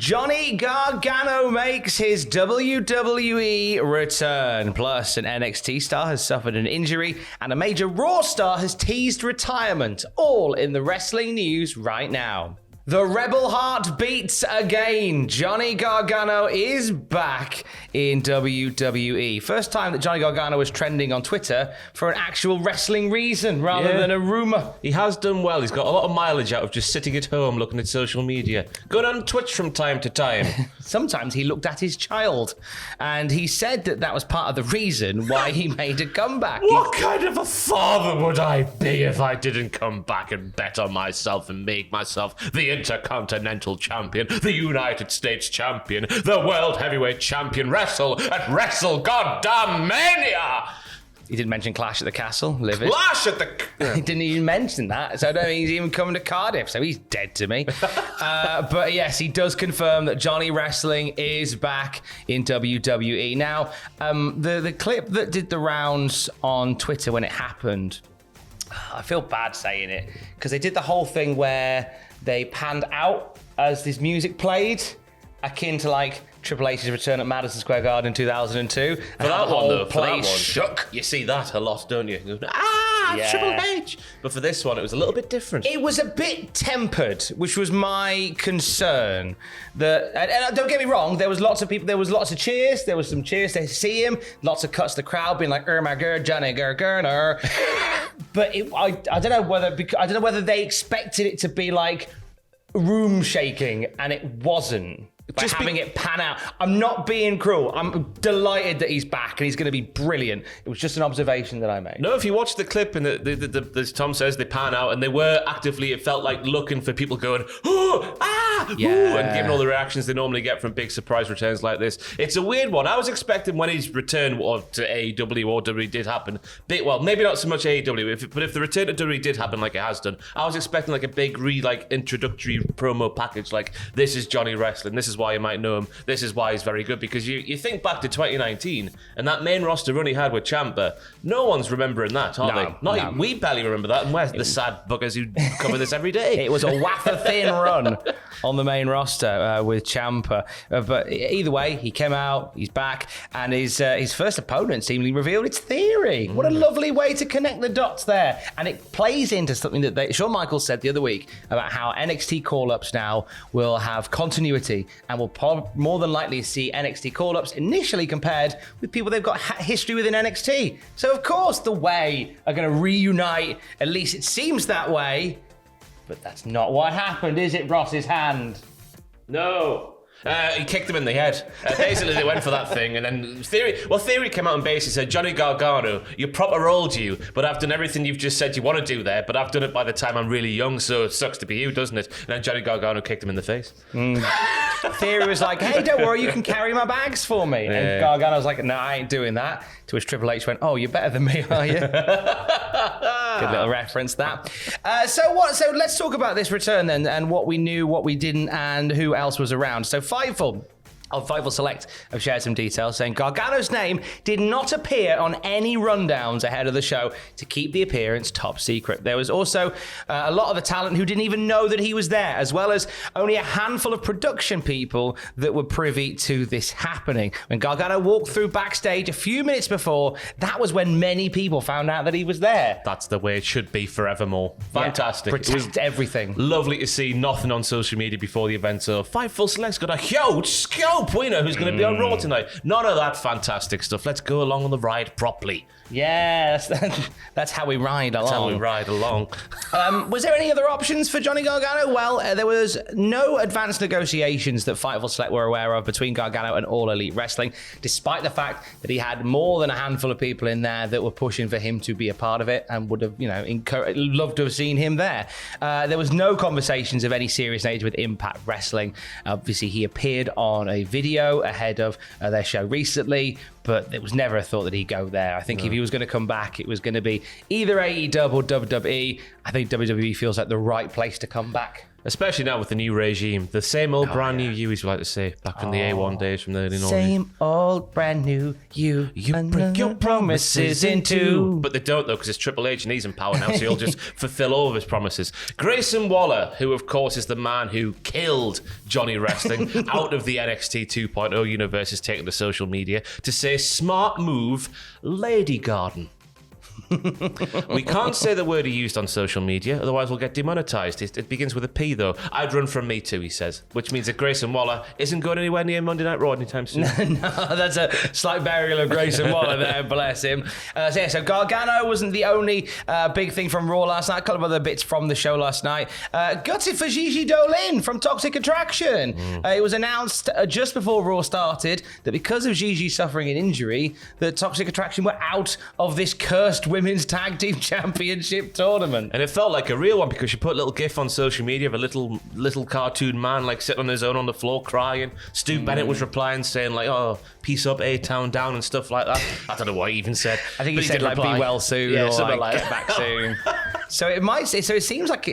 Johnny Gargano makes his WWE return. Plus, an NXT star has suffered an injury, and a major Raw star has teased retirement. All in the wrestling news right now. The Rebel Heart beats again. Johnny Gargano is back in WWE. First time that Johnny Gargano was trending on Twitter for an actual wrestling reason rather than a rumor. He has done well. He's got a lot of mileage out of just sitting at home looking at social media. Going on Twitch from time to time. Sometimes he looked at his child, and he said that that was part of the reason why he made a comeback. What kind of a father would I be if I didn't come back and bet on myself and make myself the Intercontinental Champion, the United States Champion, the World Heavyweight Champion, wrestle at Wrestle Goddamn Mania! He didn't mention Clash at the Castle, Livid. Clash at the... He didn't even mention that, so I don't think he's even coming to Cardiff, so he's dead to me. But yes, he does confirm that Johnny Wrestling is back in WWE. Now, the clip that did the rounds on Twitter when it happened, I feel bad saying it, because they did the whole thing where they panned out as this music played, akin to like Triple H's return at Madison Square Garden in 2002. For that one, though, for that one, shook. You see that a lot, don't you? Yeah. Triple H. But for this one, it was a little bit different. It was a bit tempered, which was my concern. And don't get me wrong, there was lots of people, there was lots of cheers, there was some cheers to see him, lots of cuts to the crowd being like, my girl, Johnny Gargano. But I don't know whether they expected it to be like room shaking, and it wasn't. Just having it pan out. I'm not being cruel. I'm delighted that he's back and he's going to be brilliant. It was just an observation that I made. No, if you watch the clip and as Tom says, they pan out and they were actively, it felt like looking for people going, oh, ah, yeah. Ooh, and giving all the reactions they normally get from big surprise returns like this. It's a weird one. I was expecting when his return to AEW or WWE did happen, well, maybe not so much AEW, but if the return to WWE did happen like it has done, I was expecting like a big introductory promo package, like this is Johnny Wrestling, this is why you might know him, this is why he's very good, because you think back to 2019 and that main roster run he had with Ciampa, no one's remembering that, are they? No. We barely remember that, and we're the sad buggers who cover this every day. It was a wafer-thin run on the main roster with Ciampa. But either way, he came out, he's back, and his first opponent seemingly revealed its Theory. What a lovely way to connect the dots there. And it plays into something that Shawn Michaels said the other week about how NXT call-ups now will have continuity and will more than likely see NXT call-ups initially compared with people they've got history with in NXT. So, of course, the Way are going to reunite. At least it seems that way. But that's not what happened, is it, Ross's hand? No. He kicked him in the head. Basically, they went for that thing, and then Theory came out and basically said, Johnny Gargano, you proper old you, but I've done everything you've just said you want to do there, but I've done it by the time I'm really young, so it sucks to be you, doesn't it? And then Johnny Gargano kicked him in the face. Theory was like, hey, don't worry, you can carry my bags for me. Yeah. And Gargano was like, no, I ain't doing that. To which Triple H went, oh, you're better than me, are you? Good little reference, that. So let's talk about this return then, and what we knew, what we didn't, and who else was around. So Fightful Select have shared some details saying Gargano's name did not appear on any rundowns ahead of the show to keep the appearance top secret. There was also a lot of the talent who didn't even know that he was there, as well as only a handful of production people that were privy to this happening. When Gargano walked through backstage a few minutes before, that was when many people found out that he was there. That's the way it should be forevermore. Fantastic. Yeah, protect everything. Lovely to see nothing on social media before the event. So Fightful Select's got a huge scope. We know who's going to be on Raw tonight. None of that fantastic stuff. Let's go along on the ride properly. Yeah, that's how we ride along. That's how we ride along. Was there any other options for Johnny Gargano? Well, there was no advanced negotiations that Fightful Select were aware of between Gargano and All Elite Wrestling, despite the fact that he had more than a handful of people in there that were pushing for him to be a part of it and would have, loved to have seen him there. There was no conversations of any serious nature with Impact Wrestling. Obviously, he appeared on a video ahead of their show recently, but there was never a thought that he'd go there. I think if he was going to come back, it was going to be either AEW or WWE. I think WWE feels like the right place to come back. Especially now with the new regime. The same old brand new you, as we like to say, back in the A1 days from the early 90s. Same old brand new you. You break your promises in two. But they don't, though, because it's Triple H and he's in power now, so he'll just fulfill all of his promises. Grayson Waller, who, of course, is the man who killed Johnny Wrestling out of the NXT 2.0 universe, is taken to social media to say, smart move, Lady Garden. We can't say the word he used on social media, otherwise we'll get demonetized. It begins with a P, though. I'd run from Me Too, he says, which means that Grayson Waller isn't going anywhere near Monday Night Raw anytime soon. No, that's a slight burial of Grayson Waller there, bless him. So Gargano wasn't the only big thing from Raw last night. A couple of other bits from the show last night. Gutted for Gigi Dolin from Toxic Attraction. It was announced just before Raw started that because of Gigi suffering an injury, that Toxic Attraction were out of this cursed Women's Tag Team Championship tournament. And it felt like a real one because she put a little gif on social media of a little cartoon man like sitting on his own on the floor crying. Stu Bennett was replying saying like, oh, peace up, A-Town down and stuff like that. I don't know what he even said. I think he said like reply, be well soon or like get back soon. So it seems like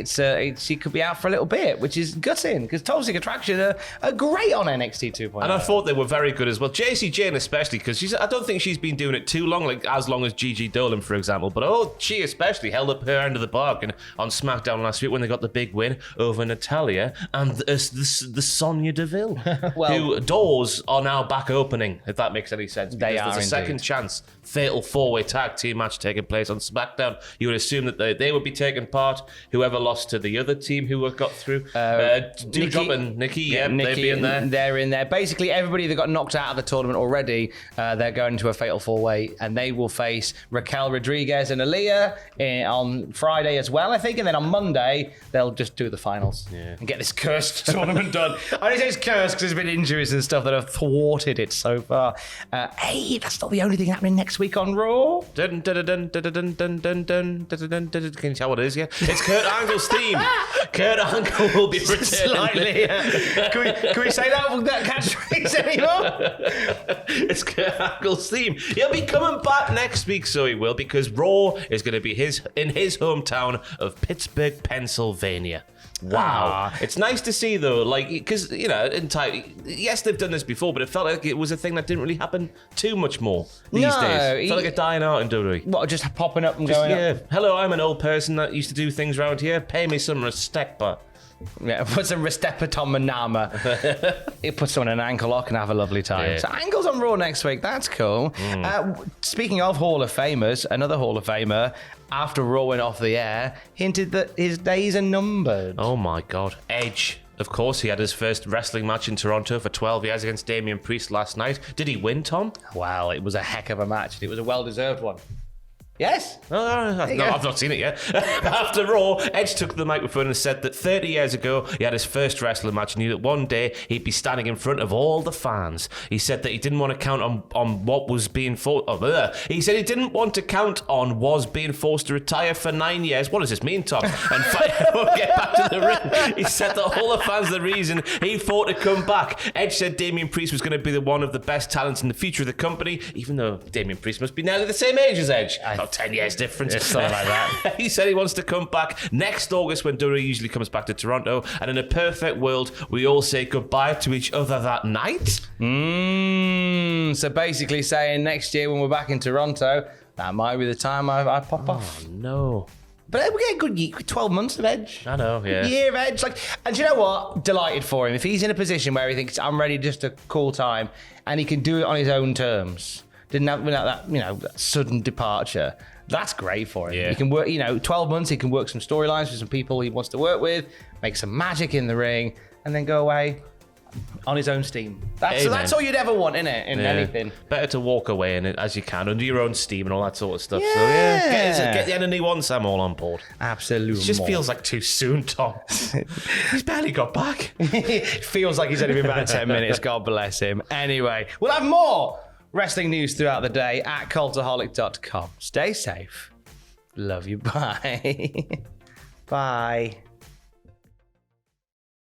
she could be out for a little bit, which is gutting because Toxic Attraction are great on NXT 2.0. And I thought they were very good as well. JC Jane especially because I don't think she's been doing it too long, like as long as Gigi Dolan, for example. But she especially held up her end of the bargain on SmackDown last week when they got the big win over Natalya and the Sonya Deville, who doors are now back opening, if that makes any sense. They are there's a indeed. second chance fatal four-way tag team match taking place on SmackDown. You would assume that they would be taking part. Whoever lost to the other team who got through, Doudrop and Nikki, they'd be in there. They're in there. Basically, everybody that got knocked out of the tournament already, they're going to a fatal four-way, and they will face Raquel Rodriguez and Aaliyah on Friday as well, I think, and then on Monday they'll just do the finals and get this cursed tournament done. I only say it's cursed because there's been injuries and stuff that have thwarted it so far. Hey, that's not the only thing happening next week on Raw. Can you tell what it is? Yeah, it's Kurt Angle's theme. Kurt Angle will be returning. Slightly. Can we say that catchphrase anymore? It's Kurt Angle's theme. He'll be coming back next week, so he will, because Raw is going to be in his hometown of Pittsburgh, Pennsylvania. Wow. It's nice to see, though, like, because, you know, yes, they've done this before, but it felt like it was a thing that didn't really happen too much more these days. It felt like a dying art in WWE. What, just popping up and going up? Hello, I'm an old person that used to do things around here. Pay me some respect, but... Yeah, put some respect on Manama. It puts someone in an ankle lock and have a lovely time. Yeah. So Angle's on Raw next week. That's cool. Speaking of Hall of Famers, another Hall of Famer, after Raw went off the air, hinted that his days are numbered. Oh my God. Edge. Of course, he had his first wrestling match in Toronto for 12 years against Damian Priest last night. Did he win, Tom? Wow, it was a heck of a match. It was a well-deserved one. Yes? No, I've not seen it yet. After Raw, Edge took the microphone and said that 30 years ago, he had his first wrestling match and knew that one day he'd be standing in front of all the fans. He said that he didn't want to count on what was being forced... He said he didn't want to count on was being forced to retire for 9 years. What does this mean, Tom? And we'll get back to the ring. He said that all the fans are the reason he fought to come back. Edge said Damian Priest was going to be one of the best talents in the future of the company, even though Damian Priest must be nearly the same age as Edge. 10 years difference. It's something like that. He said he wants to come back next August when WWE usually comes back to Toronto. And in a perfect world, we all say goodbye to each other that night. So basically saying next year when we're back in Toronto, that might be the time I pop off. Oh, no. But we get a good 12 months of Edge. I know, yeah. Year of Edge. And you know what? Delighted for him. If he's in a position where he thinks, I'm ready just a cool time, and he can do it on his own terms, didn't have that sudden departure. That's great for him. Yeah. He can work, 12 months, he can work some storylines with some people he wants to work with, make some magic in the ring, and then go away on his own steam. That's all you'd ever want, innit? In anything. Better to walk away in it as you can, under your own steam and all that sort of stuff. Yeah. So, yeah, get the enemy once, I'm all on board. Absolutely. It just feels like too soon, Tom. He's barely got back. It feels like he's only been about 10 minutes. God bless him. Anyway, we'll have more wrestling news throughout the day at cultaholic.com. Stay safe. Love you. Bye. Bye.